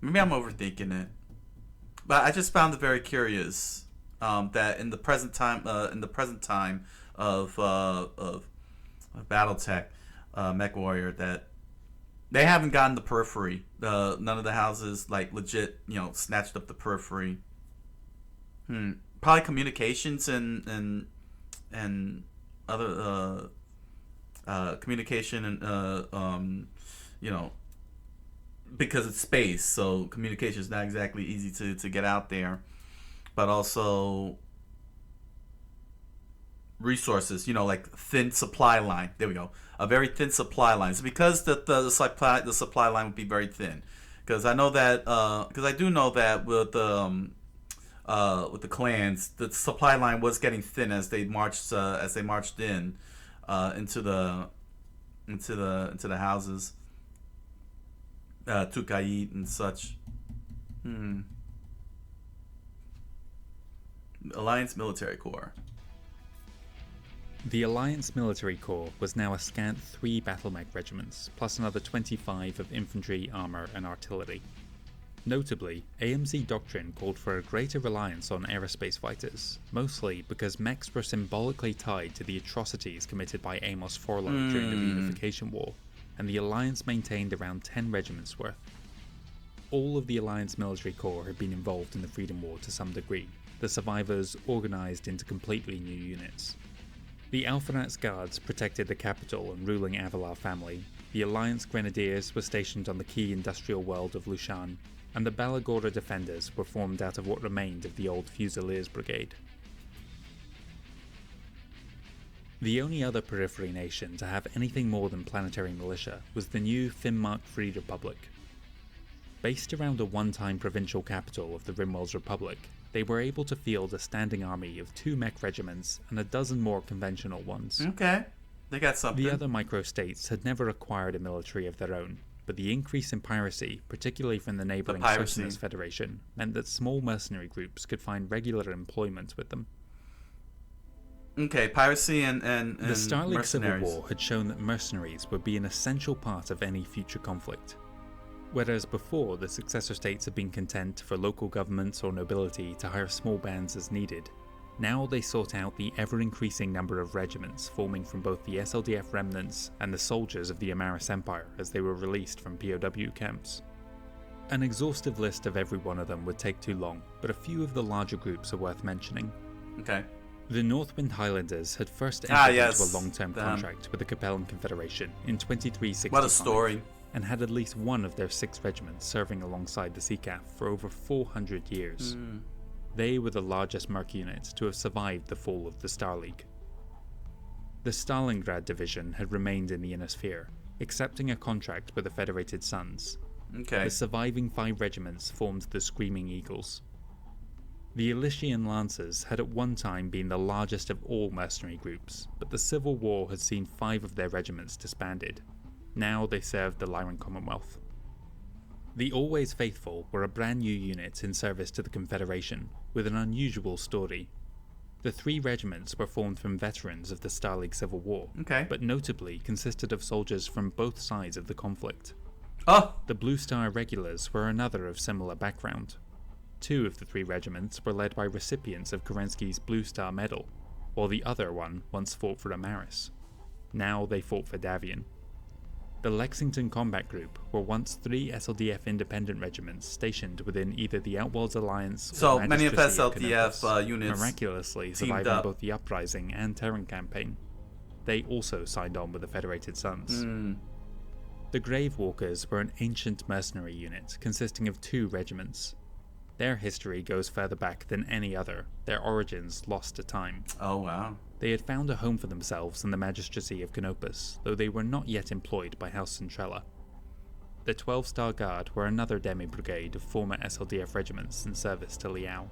Maybe I'm overthinking it, but I just found it very curious. That in the present time of BattleTech, MechWarrior, that they haven't gotten the periphery. None of the houses like legit, snatched up the periphery. Probably communications and other communication and because it's space, so communication is not exactly easy to get out there. But also resources, like thin supply line. There we go, a very thin supply line. So because the supply line would be very thin, because I know that because I do know that with the clans, the supply line was getting thin as they marched in into the houses, Tukait and such. Alliance Military Corps. The Alliance Military Corps was now a scant 3 BattleMech regiments, plus another 25 of infantry, armour and artillery. Notably, AMZ doctrine called for a greater reliance on aerospace fighters, mostly because mechs were symbolically tied to the atrocities committed by Amos Forlow during the Reunification War, and the Alliance maintained around 10 regiments worth. All of the Alliance Military Corps had been involved in the Freedom War to some degree, the survivors organised into completely new units. The Alphanats Guards protected the capital and ruling Avalar family, the Alliance Grenadiers were stationed on the key industrial world of Lushan, and the Balagora Defenders were formed out of what remained of the old Fusiliers Brigade. The only other periphery nation to have anything more than planetary militia was the new Finnmark Free Republic. Based around a one-time provincial capital of the Rimwell's Republic, they were able to field a standing army of 2 mech regiments and a dozen more conventional ones. Okay, they got something. The other micro-states had never acquired a military of their own, but the increase in piracy, particularly from the neighbouring Socialist Federation, meant that small mercenary groups could find regular employment with them. Okay, piracy and the Starleague Civil mercenaries. War had shown that mercenaries would be an essential part of any future conflict. Whereas before, the successor states had been content for local governments or nobility to hire small bands as needed, now they sought out the ever-increasing number of regiments forming from both the SLDF remnants and the soldiers of the Amaris Empire as they were released from POW camps. An exhaustive list of every one of them would take too long, but a few of the larger groups are worth mentioning. Okay. The Northwind Highlanders had first entered into a long-term Damn. contract with the Capellan Confederation in 2365. What a story. And had at least one of their 6 regiments serving alongside the CCAF for over 400 years. They were the largest merc unit to have survived the fall of the Starleague. The Stalingrad division had remained in the Inner Sphere, accepting a contract with the Federated Sons. Okay. The surviving 5 regiments formed the Screaming Eagles. The Elysian Lancers had at one time been the largest of all mercenary groups, but the Civil War had seen 5 of their regiments disbanded. Now they served the Lyran Commonwealth. The Always Faithful were a brand new unit in service to the Confederation, with an unusual story. The 3 regiments were formed from veterans of the Star League Civil War, but notably consisted of soldiers from both sides of the conflict. The Blue Star Regulars were another of similar background. 2 of the 3 regiments were led by recipients of Kerensky's Blue Star Medal, while the other one once fought for Amaris. Now they fought for Davian. The Lexington Combat Group were once 3 SLDF independent regiments stationed within either the Outworlds Alliance or many of Magistracy SLDF units miraculously surviving both the Uprising and Terran campaign. They also signed on with the Federated Sons. The Grave Walkers were an ancient mercenary unit consisting of 2 regiments. Their history goes further back than any other, their origins lost to time. Oh wow. They had found a home for themselves in the Magistracy of Canopus, though they were not yet employed by House Centrella. The 12-Star Guard were another demi-brigade of former SLDF regiments in service to Liao.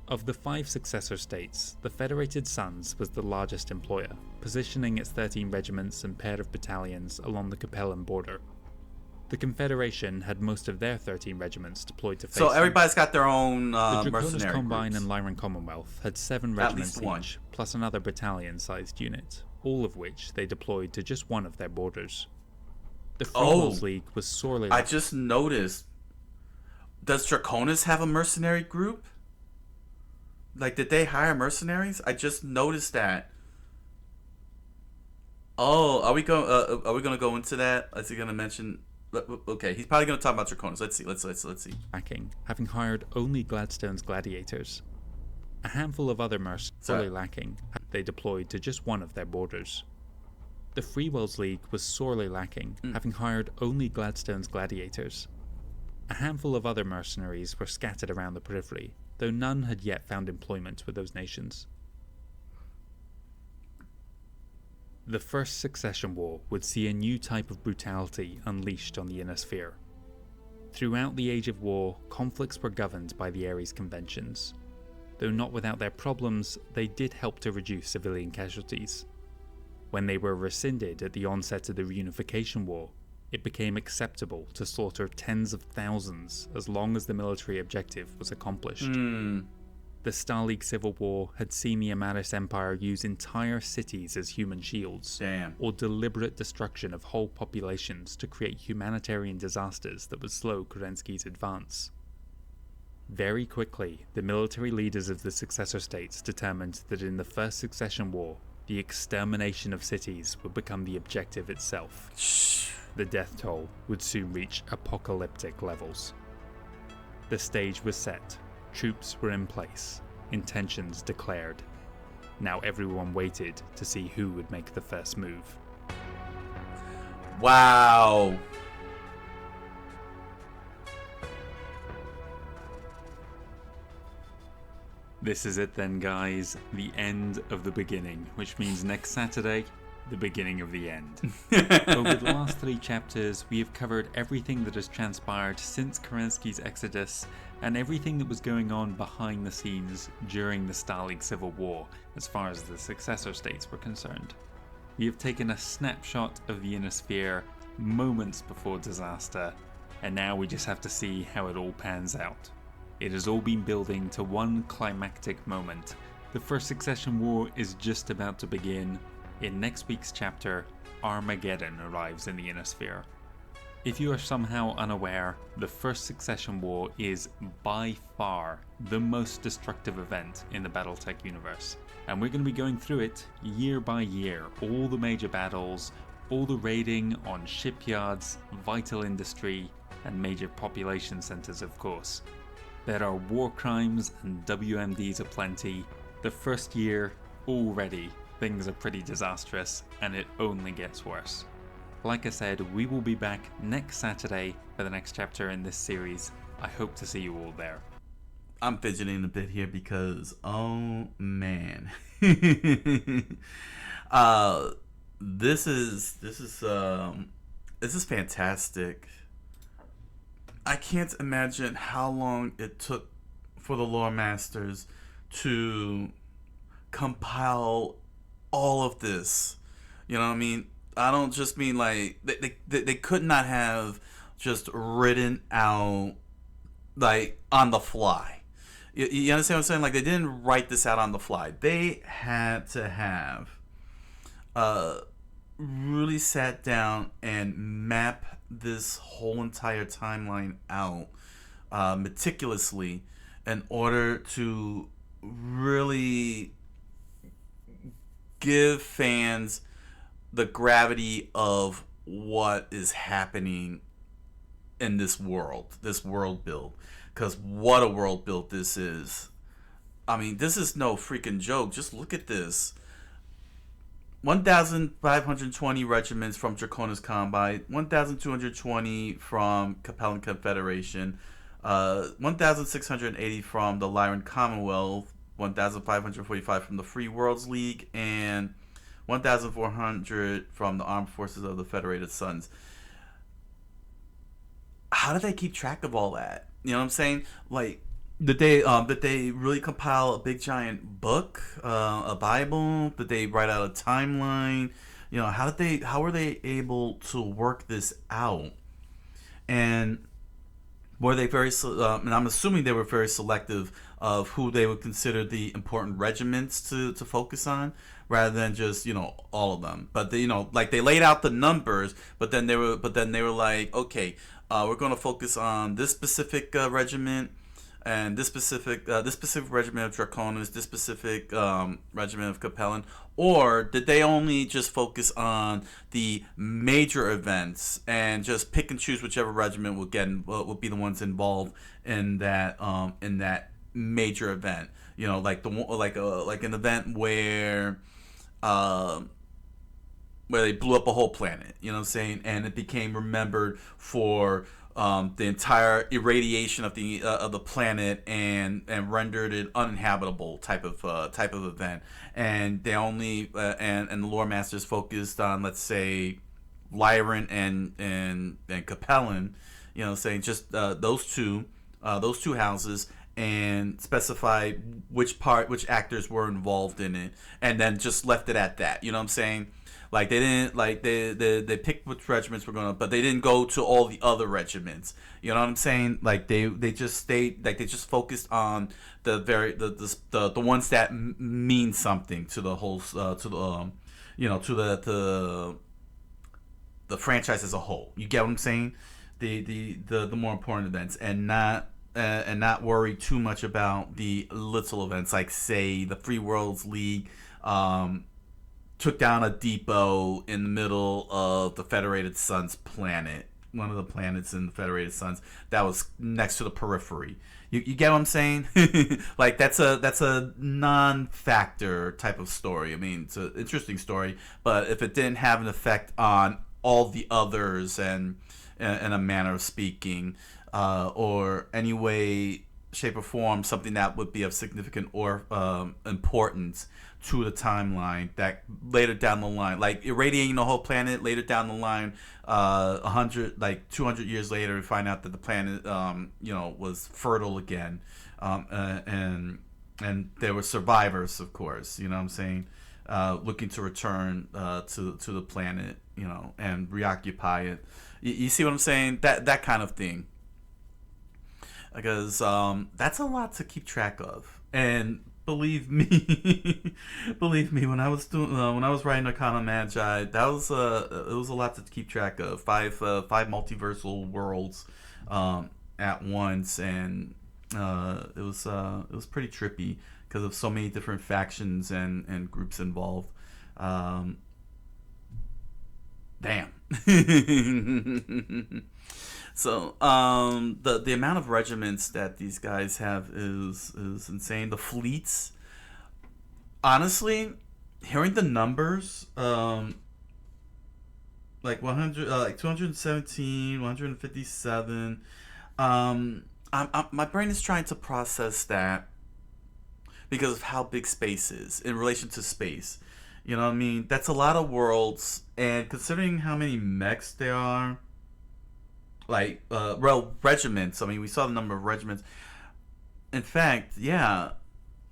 Of the 5 successor states, the Federated Sons was the largest employer, positioning its 13 regiments and pair of battalions along the Capellan border. The Confederation had most of their 13 regiments deployed to face So everybody's got their own the Draconis mercenary Combine groups. and Lyran Commonwealth had 7 regiments each, plus another battalion-sized unit, all of which they deployed to just one of their borders. The Freeworlds League was sorely... I just noticed. Does Draconis have a mercenary group? Like, did they hire mercenaries? I just noticed that. Oh, are we gonna go into that? Is he gonna mention? Okay, he's probably gonna talk about Draconis. Let's see. Lacking, having hired only Gladstone's gladiators. A handful of other mercenaries sorely lacking, they deployed to just one of their borders. The Freeworlds League was sorely lacking, having hired only Gladstone's gladiators. A handful of other mercenaries were scattered around the periphery, though none had yet found employment with those nations. The First Succession War would see a new type of brutality unleashed on the Inner Sphere. Throughout the Age of War, conflicts were governed by the Ares Conventions. Though not without their problems, they did help to reduce civilian casualties. When they were rescinded at the onset of the Reunification War, it became acceptable to slaughter tens of thousands as long as the military objective was accomplished. The Star League Civil War had seen the Amaris Empire use entire cities as human shields, or deliberate destruction of whole populations to create humanitarian disasters that would slow Kerensky's advance. Very quickly, the military leaders of the successor states determined that in the First Succession War, the extermination of cities would become the objective itself. The death toll would soon reach apocalyptic levels. The stage was set. Troops were in place, intentions declared. Now everyone waited to see who would make the first move. Wow. This is it then, guys. The end of the beginning, which means next Saturday, the beginning of the end. Over the last 3 chapters, we have covered everything that has transpired since Kerensky's exodus and everything that was going on behind the scenes during the Star League Civil War, as far as the successor states were concerned. We have taken a snapshot of the Inner Sphere moments before disaster, and now we just have to see how it all pans out. It has all been building to one climactic moment. The First Succession War is just about to begin. In next week's chapter, Armageddon arrives in the Inner Sphere. If you are somehow unaware, the First Succession War is by far the most destructive event in the BattleTech universe, and we're going to be going through it year by year, all the major battles, all the raiding on shipyards, vital industry, and major population centers, of course. There are war crimes and WMDs aplenty. The first year, already, things are pretty disastrous, and it only gets worse. Like I said, we will be back next Saturday for the next chapter in this series. I hope to see you all there. I'm fidgeting a bit here because, oh man. this is fantastic. I can't imagine how long it took for the lore masters to compile all of this. You know what I mean? I don't just mean like they could not have just written out like on the fly. You understand what I'm saying? Like they didn't write this out on the fly. They had to have really sat down and map this whole entire timeline out meticulously in order to really give fans the gravity of what is happening in this world build. Because what a world build this is. I mean, this is no freaking joke. Just look at this. 1,520 regiments from Draconis Combine, 1,220 from Capellan Confederation, 1,680 from the Lyran Commonwealth, 1,545 from the Free Worlds League, and 1,400 from the Armed Forces of the Federated Suns. How do they keep track of all that? You know what I'm saying? Like, did they really compile a big giant book, a Bible? Did they write out a timeline? You know, how were they able to work this out? And were they and I'm assuming they were very selective of who they would consider the important regiments to focus on, rather than just, you know, all of them. But they, you know, like they laid out the numbers, but then they were like, okay, we're going to focus on this specific regiment, and this specific regiment of Draconis, this specific regiment of Capellan. Or did they only just focus on the major events and just pick and choose whichever regiment would be the ones involved in that major event? You know, like like an event where they blew up a whole planet, you know what I'm saying, and it became remembered for the entire irradiation of the planet and rendered it uninhabitable type of event. And they only and the lore masters focused on, let's say, Lyran and Capellan, you know, saying just those two houses, and specified which actors were involved in it, and then just left it at that. You know what I'm saying? Like they didn't, like they picked which regiments were going to, but they didn't go to all the other regiments. You know what I'm saying? Like they just stayed, like they just focused on the ones that mean something to the whole you know, to the franchise as a whole. You get what I'm saying? The more important events, and not worry too much about the little events, like say the Free Worlds League took down a depot in the middle of the Federated Suns planet, one of the planets in the Federated Suns that was next to the periphery. You get what I'm saying? Like that's a non-factor type of story. I mean, it's an interesting story, but if it didn't have an effect on all the others, and in a manner of speaking, or any way, shape, or form, something that would be of significant or importance to the timeline, that later down the line, like irradiating the whole planet, later down the line, 200 years later, we find out that the planet, you know, was fertile again, and there were survivors, of course. You know what I'm saying? Looking to return to the planet, you know, and reoccupy it. You see what I'm saying? That kind of thing. Because that's a lot to keep track of, and believe me, when I was writing Arcana Magi, that was it was a lot to keep track of. Five multiversal worlds at once, and it was pretty trippy because of so many different factions and groups involved. Damn. So the amount of regiments that these guys have is insane. The fleets, honestly, hearing the numbers, like 100, like 217, 157. My brain is trying to process that because of how big space is in relation to space. You know what I mean? That's a lot of worlds, and considering how many mechs there are, like, well, regiments. I mean, we saw the number of regiments. In fact, yeah.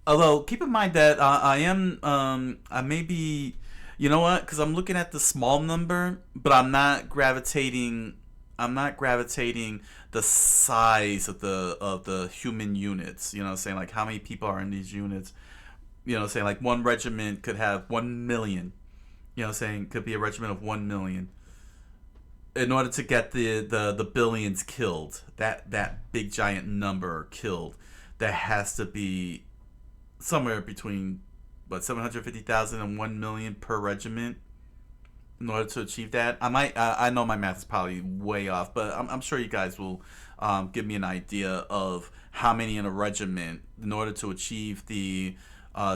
Although, keep in mind that I may be, you know what? Because I'm looking at the small number, but I'm not gravitating. I'm not gravitating the size of the human units. You know, what I'm saying, like, how many people are in these units. You know, saying, like, one regiment could have 1 million. You know, saying could be a regiment of 1 million. In order to get the billions killed, that big giant number killed, that has to be somewhere between, what, 750,000 and 1 million per regiment in order to achieve that. I know my math is probably way off, but I'm sure you guys will give me an idea of how many in a regiment in order to achieve the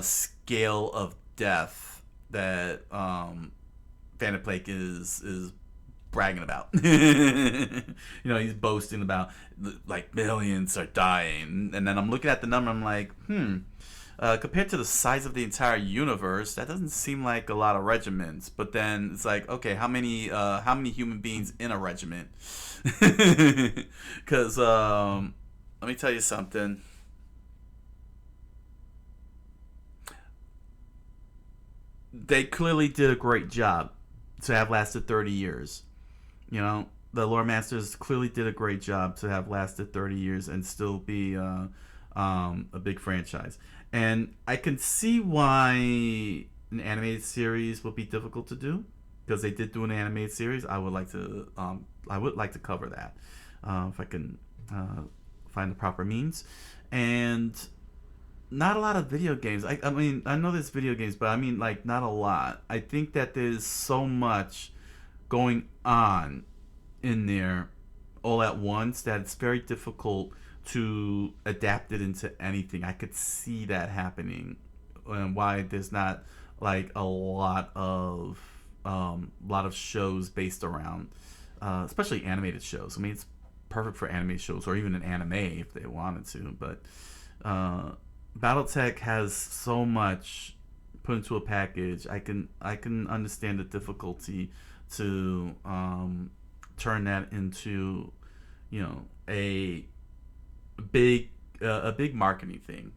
scale of death that BattleTech is bragging about. You know, he's boasting about, like, millions are dying, and then I'm looking at the number. I'm like, compared to the size of the entire universe, that doesn't seem like a lot of regiments. But then it's like, okay, how many human beings in a regiment? Because let me tell you something. They clearly did a great job to have lasted 30 years. You know, the Lore Masters clearly did a great job to have lasted 30 years and still be a big franchise. And I can see why an animated series would be difficult to do, because they did do an animated series. I would like to cover that if I can find the proper means. And not a lot of video games. I mean, I know there's video games, but I mean, like, not a lot. I think that there's so much going on in there all at once that it's very difficult to adapt it into anything. I could see that happening, and why there's not, like, a lot of shows based around, especially animated shows. I mean, it's perfect for animated shows, or even an anime if they wanted to. But BattleTech has so much put into a package. I can understand the difficulty to turn that into, you know, a big marketing thing.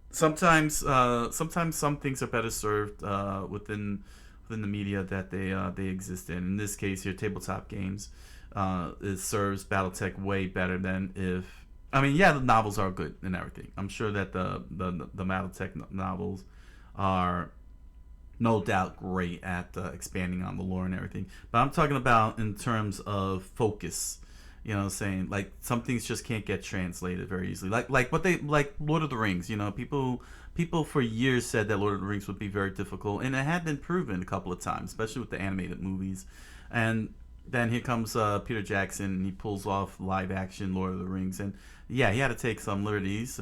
Sometimes some things are better served within the media that they exist in. In this case here, tabletop games, it serves BattleTech way better than if. I mean, yeah, the novels are good and everything. I'm sure that the BattleTech novels are no doubt great at expanding on the lore and everything. But I'm talking about in terms of focus. You know, saying, like, some things just can't get translated very easily. Like Lord of the Rings. You know, people for years said that Lord of the Rings would be very difficult, and it had been proven a couple of times, especially with the animated movies. And then here comes Peter Jackson, and he pulls off live action Lord of the Rings, and yeah, he had to take some liberties.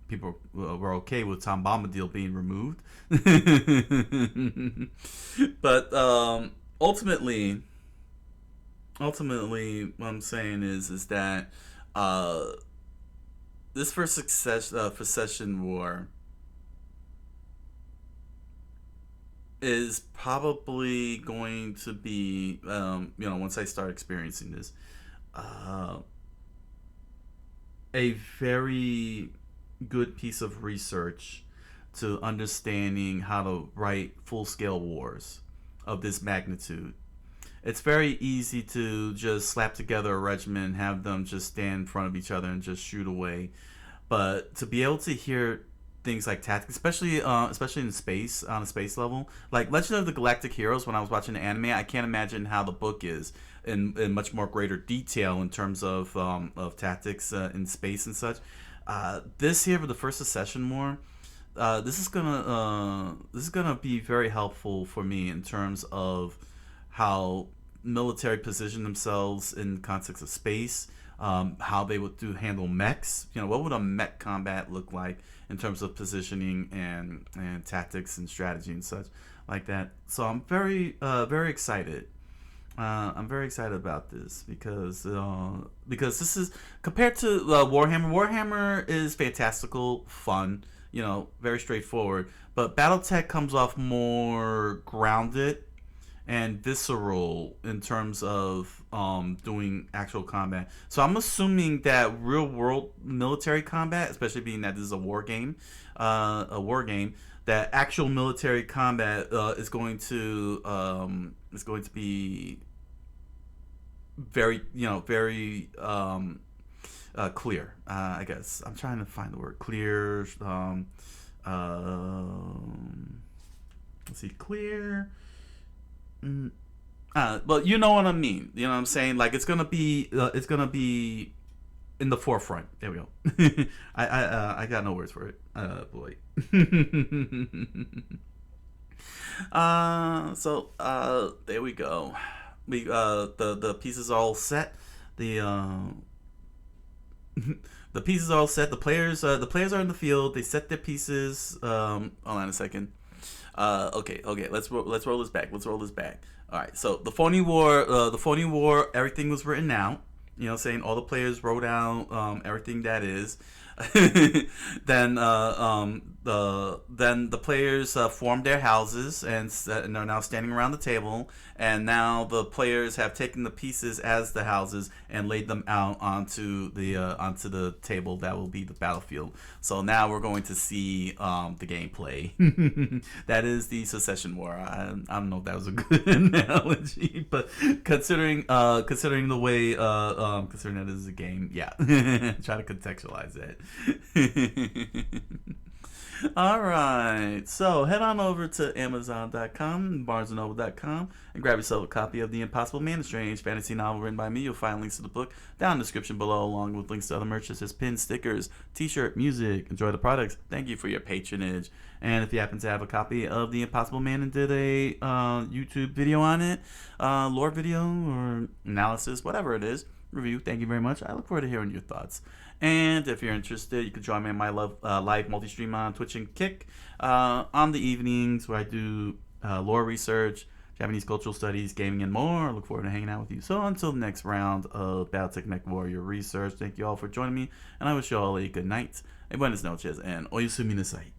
People were okay with Tom Bombadil being removed, but ultimately, what I'm saying is that this first succession war is probably going to be, once I start experiencing this, a very good piece of research to understanding how to write full-scale wars of this magnitude. It's very easy to just slap together a regiment and have them just stand in front of each other and just shoot away. But to be able to hear things like tactics, especially in space, on a space level, like Legend of the Galactic Heroes, when I was watching the anime, I can't imagine how the book is in much more greater detail in terms of tactics in space and such. This here for the first Secession War, this is gonna be very helpful for me in terms of how military position themselves in context of space, how they would handle mechs. You know, what would a mech combat look like in terms of positioning and tactics and strategy and such like that. So I'm very excited. I'm very excited about this because this is, compared to Warhammer. Warhammer is fantastical, fun. very straightforward. But BattleTech comes off more grounded and visceral in terms of doing actual combat. So I'm assuming that real world military combat, especially being that this is a war game, that actual military combat is going to be very clear. I guess I'm trying to find the word clear. Let's see, clear. Well, you know what I mean. You know what I'm saying? Like it's gonna be in the forefront. There we go. I got no words for it. Boy. So there we go. We the pieces are all set. The pieces are all set. The players are in the field. They set their pieces. Hold on a second. Okay. Let's roll this back. All right. So the phony war. Everything was written out. Saying all the players wrote out everything that is. Then the players formed their houses and are now standing around the table. And now the players have taken the pieces as the houses and laid them out onto the table that will be the battlefield. So now we're going to see the gameplay. That is the Secession War. I don't know if that was a good analogy, but considering the way considering that this is a game, yeah, try to contextualize that. All right, so head on over to Amazon.com, BarnesandNoble.com, and grab yourself a copy of The Impossible Man, a strange fantasy novel written by me. You'll find links to the book down in the description below, along with links to other merch such as pins, stickers, t-shirt, music. Enjoy the products. Thank you for your patronage. And if you happen to have a copy of The Impossible Man and did a YouTube video on it, lore video or analysis, whatever it is, review, thank you very much. I look forward to hearing your thoughts. And if you're interested, you can join me in my live multi-stream on Twitch and Kick on the evenings where I do lore research, Japanese cultural studies, gaming, and more. I look forward to hanging out with you. So until the next round of BattleTech Mech Warrior research, thank you all for joining me, and I wish you all a good night, a buenas noches, and oyasumi nasai.